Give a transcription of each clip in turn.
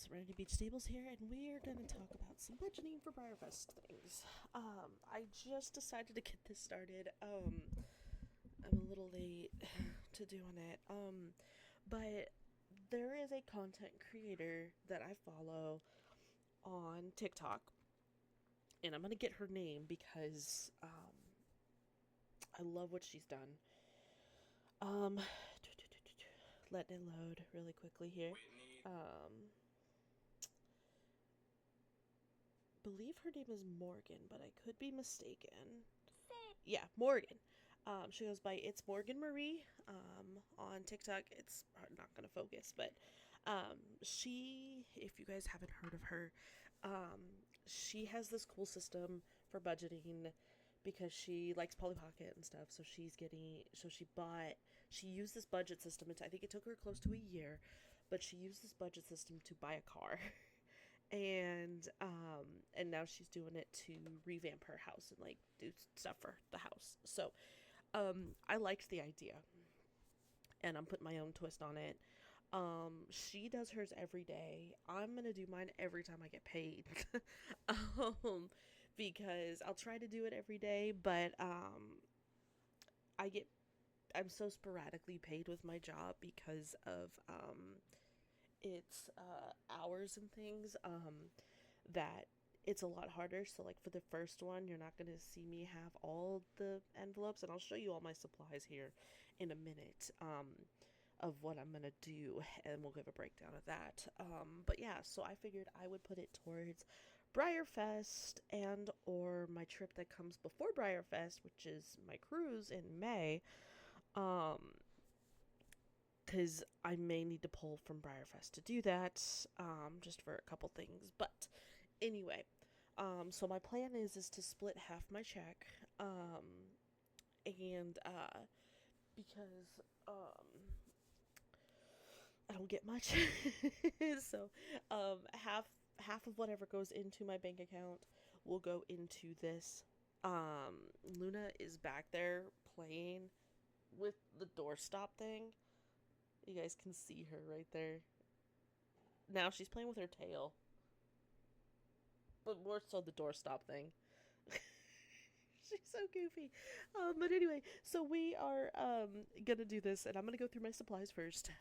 Serenity Beach Stables here, and we are going to talk about some budgeting for Breyerfest things. I just decided to get this started. I'm a little late to doing it. But there is a content creator that I follow on TikTok, and I'm going to get her name because I love what she's done. Um, letting it load really quickly here. Believe her name is Morgan, but I could be mistaken. Yeah, Morgan. She goes by It's Morgan Marie. On TikTok, it's not gonna focus, but she, if you guys haven't heard of her, she has this cool system for budgeting because she likes Polly Pocket and stuff. So she used this budget system. I think it took her close to a year, but she used this budget system to buy a car. And now she's doing it to revamp her house and like do stuff for the house. So I liked the idea, and I'm putting my own twist on it. She does hers every day. I'm gonna do mine every time I get paid. um because I'll try to do it every day, but I get I'm so sporadically paid with my job because of its hours and things, that it's a lot harder. So like for the first one, you're not going to see me have all the envelopes, and I'll show you all my supplies here in a minute, of what I'm going to do, and we'll give a breakdown of that. But yeah, so I figured I would put it towards Breyerfest and or my trip that comes before Breyerfest, which is my cruise in May. Because I may need to pull from Breyerfest to do that, just for a couple things. But anyway, so my plan is to split half my check, and because I don't get much, so half of whatever goes into my bank account will go into this. Luna is back there playing with the doorstop thing. You guys can see her right there. Now she's playing with her tail. But more so the doorstop thing. She's so goofy. But anyway, so we are gonna do this, and I'm gonna go through my supplies first.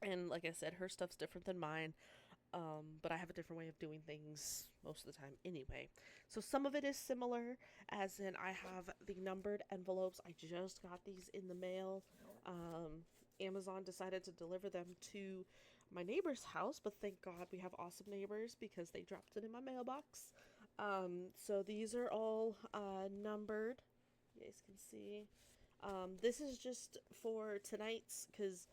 And like I said, her stuff's different than mine. But I have a different way of doing things most of the time anyway. So some of it is similar, as in I have the numbered envelopes. I just got these in the mail. Amazon decided to deliver them to my neighbor's house, but thank God we have awesome neighbors because they dropped it in my mailbox. So these are all numbered. You guys can see. This is just for tonight's, because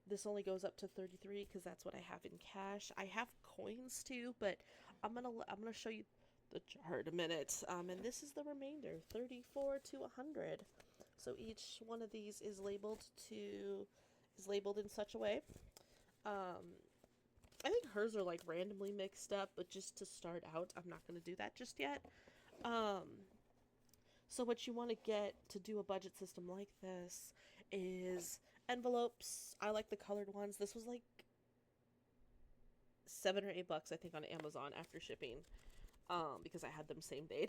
this only goes up to 33 because that's what I have in cash. I have coins too, but I'm gonna show you the jar in a minute. And this is the remainder, 34 to 100. So each one of these is labeled in such a way. I think hers are like randomly mixed up, but just to start out, I'm not gonna do that just yet. So what you want to get to do a budget system like this is envelopes. I like the colored ones. This was like $7 or $8, I think, on Amazon after shipping, because I had them same day.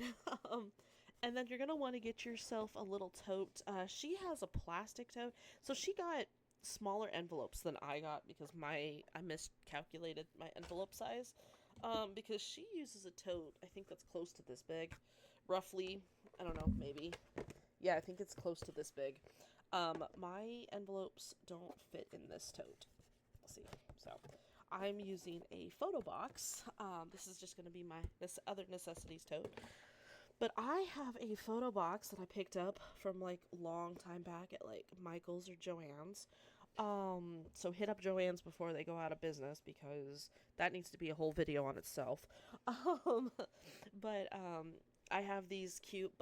And then you're gonna want to get yourself a little tote. She has a plastic tote, so she got smaller envelopes than I got because I miscalculated my envelope size. Because she uses a tote, I think that's close to this big, roughly. I don't know, maybe. Yeah, I think it's close to this big. My envelopes don't fit in this tote. Let's see. So I'm using a photo box. This is just going to be my other necessities tote. But I have a photo box that I picked up from like long time back at like Michael's or Joann's. So hit up Joann's before they go out of business because that needs to be a whole video on itself. But I have these cute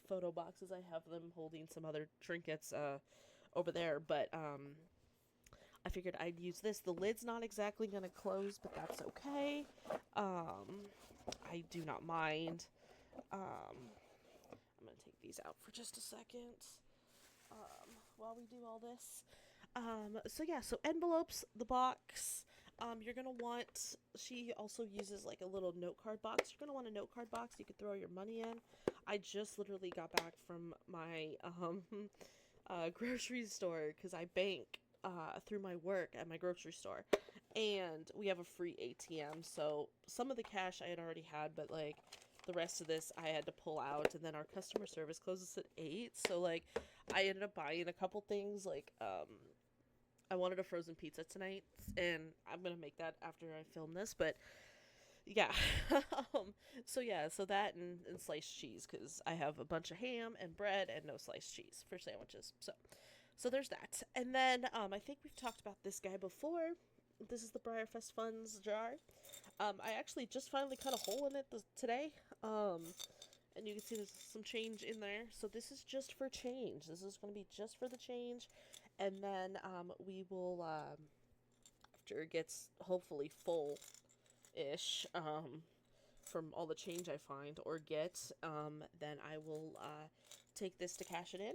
photo boxes. I have them holding some other trinkets over there, but I figured I'd use this. The lid's not exactly gonna close, but that's okay. I do not mind. I'm gonna take these out for just a second while we do all this. So yeah, so envelopes, the box, You're gonna want, she also uses like a little note card box. You're gonna want a note card box you could throw your money in. I just literally got back from my grocery store because I bank through my work at my grocery store, and we have a free ATM. So some of the cash I had already had, but like the rest of this I had to pull out, and then our customer service closes at 8. So like I ended up buying a couple things like I wanted a frozen pizza tonight, and I'm gonna make that after I film this. But yeah, so that and sliced cheese because I have a bunch of ham and bread and no sliced cheese for sandwiches. So there's that. And then I think we've talked about this guy before. This is the Breyerfest Funds jar. I actually just finally cut a hole in it today. And you can see there's some change in there. So this is just for change. This is going to be just for the change. And then we will, after it gets hopefully full-ish from all the change I find or get, then I will take this to cash it in.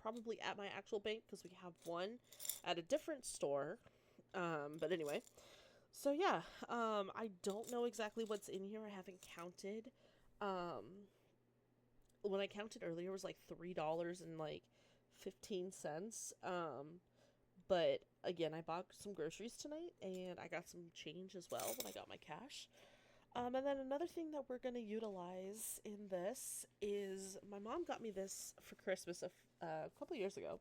Probably at my actual bank because we have one at a different store. But anyway, so yeah, I don't know exactly what's in here. I haven't counted. When I counted earlier, it was like $3 and like 15 cents. But again, I bought some groceries tonight and I got some change as well when I got my cash. And then another thing that we're going to utilize in this is my mom got me this for Christmas a couple years ago.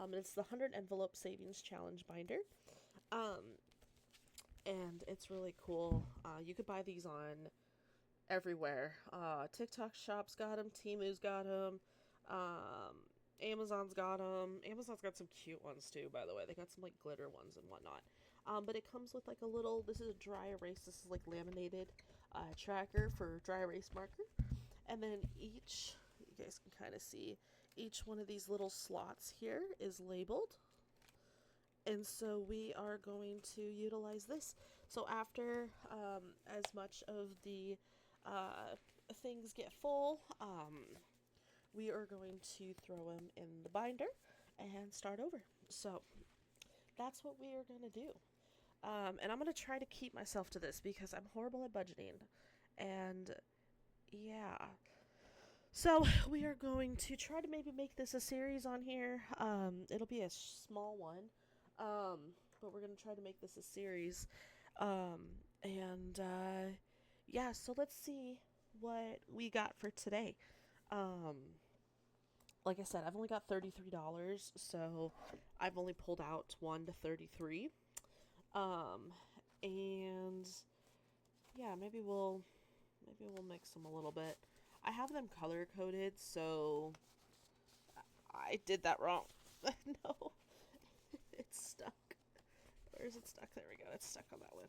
And it's the 100 Envelope Savings Challenge binder. And it's really cool. You could buy these on everywhere. TikTok Shop's got them. Temu's got them. Amazon's got them. Amazon's got some cute ones too, by the way. They got some like glitter ones and whatnot. But it comes with like a little, this is a dry erase. This is like laminated tracker for dry erase marker. And then each, you guys can kind of see, each one of these little slots here is labeled. And so we are going to utilize this. So after as much of the things get full, we are going to throw them in the binder and start over. So that's what we are going to do. And I'm going to try to keep myself to this because I'm horrible at budgeting. And yeah. So we are going to try to maybe make this a series on here. It'll be a small one. But we're going to try to make this a series. Yeah, so let's see what we got for today. Like I said, I've only got $33, so I've only pulled out 1 to 33. And yeah, maybe we'll mix them a little bit. I have them color coded, so I did that wrong. No, it's stuck. Where is it stuck? There we go. It's stuck on that one.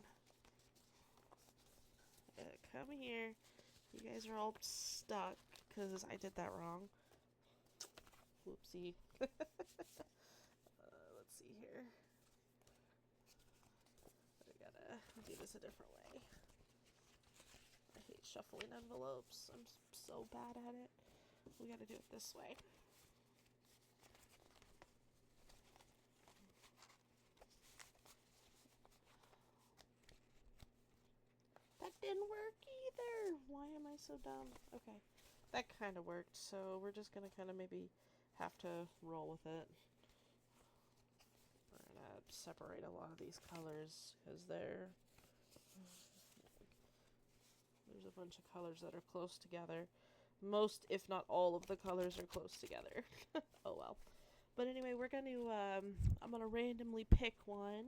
Come here. You guys are all stuck because I did that wrong. Whoopsie. Let's see here. I gotta do this a different way. I hate shuffling envelopes. I'm so bad at it. We gotta do it this way. That didn't work either. Why am I so dumb? Okay. That kind of worked, so we're just gonna kind of maybe have to roll with it. We're gonna separate a lot of these colors because there's a bunch of colors that are close together. Most, if not all of the colors are close together. Oh well. But anyway, we're going to, I'm going to randomly pick one,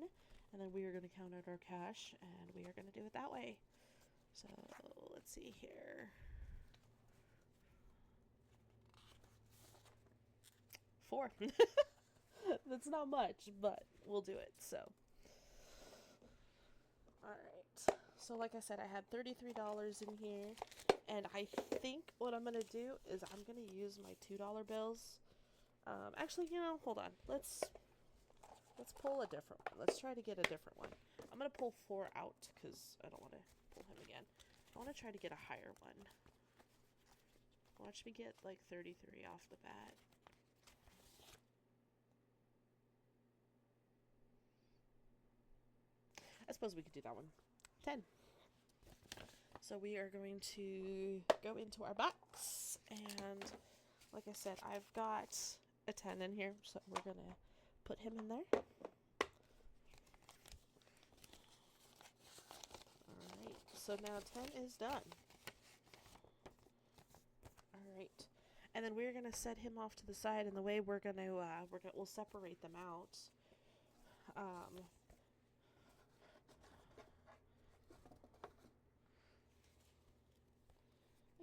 and then we are going to count out our cash, and we are going to do it that way. So, let's see here. 4. That's not much, but we'll do it, so. Alright. So, like I said, I had $33 in here, and I think what I'm going to do is I'm going to use my $2 bills. Actually, hold on. Let's pull a different one. Let's try to get a different one. I'm going to pull 4 out because I don't want to pull him again. I want to try to get a higher one. Watch me get like 33 off the bat. suppose we could do that one. 10. So we are going to go into our box, and like I said, I've got a 10 in here, so we're going to put him in there. Alright, so now 10 is done. Alright, and then we're going to set him off to the side, and the way we'll separate them out. I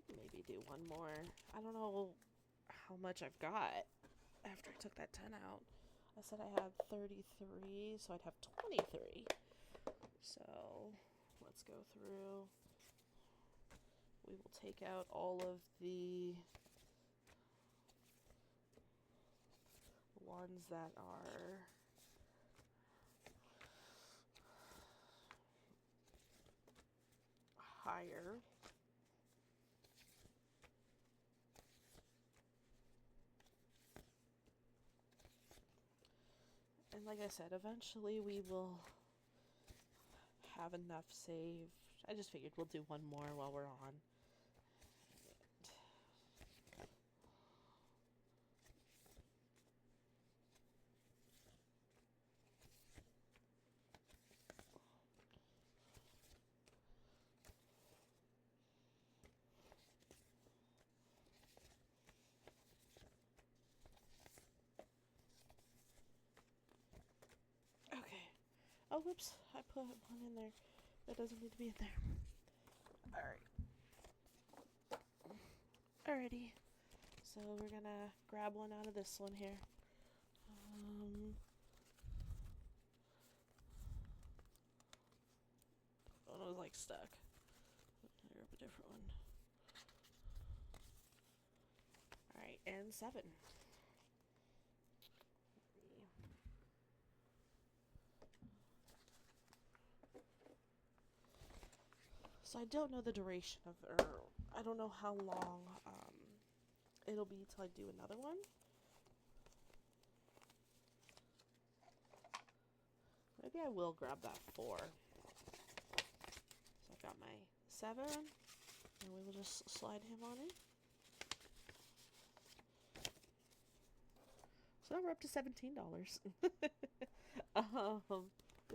can maybe do one more. I don't know how much I've got after I took that 10 out. I said I had 33, so I'd have 23. So let's go through. We will take out all of the ones that are higher. And like I said, eventually we will have enough saved. I just figured we'll do one more while we're on. Okay. Oh, whoops. I put one in there that doesn't need to be in there. Alright. Alrighty. So we're gonna grab one out of this one here. Oh, it was like stuck. I'll grab a different one. Alright, and 7. So I don't know the duration of, or I don't know how long it'll be till I do another one. Maybe I will grab that 4. So I've got my 7, and we will just slide him on in. So now we're up to $17. Let's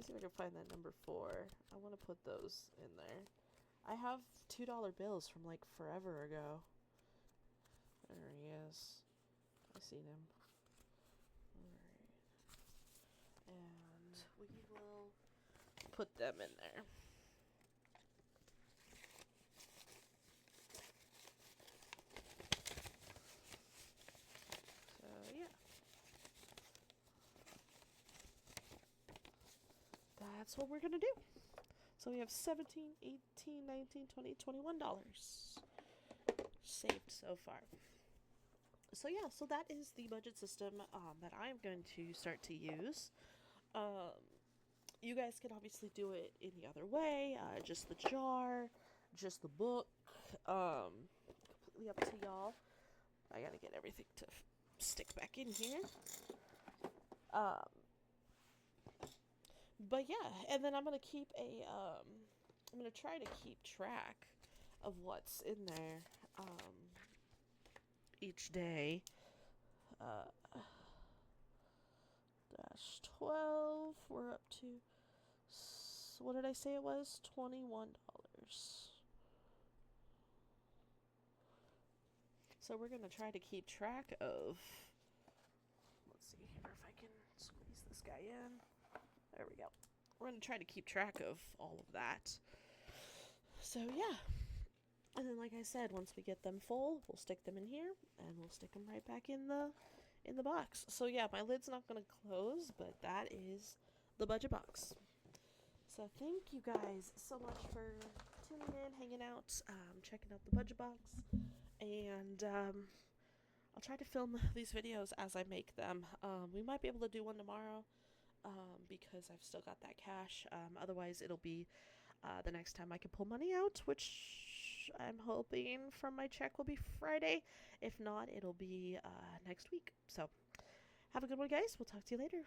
see if I can find that number 4. I want to put those in there. I have $2 bills from like forever ago. There he is. I seen him. Alright. And we will put them in there. So, yeah. That's what we're going to do. So we have $17, $18, $19, $20, $21 saved so far. So yeah, so that is the budget system that I'm going to start to use. You guys can obviously do it any other way, just the jar, just the book, completely up to y'all. I gotta get everything to stick back in here. But yeah, and then I'm gonna keep I'm gonna try to keep track of what's in there each day. Dash 12. We're up to, what did I say it was? $21. So we're gonna try to keep track of. Let's see here if I can squeeze this guy in. There we go. We're going to try to keep track of all of that. So, yeah. And then, like I said, once we get them full, we'll stick them in here, and we'll stick them right back in the box. So, yeah, my lid's not going to close, but that is the budget box. So, thank you guys so much for tuning in, hanging out, checking out the budget box. And, I'll try to film these videos as I make them. We might be able to do one tomorrow. Because I've still got that cash. Otherwise, it'll be the next time I can pull money out, which I'm hoping from my check will be Friday. If not, it'll be next week. So, have a good one, guys. We'll talk to you later.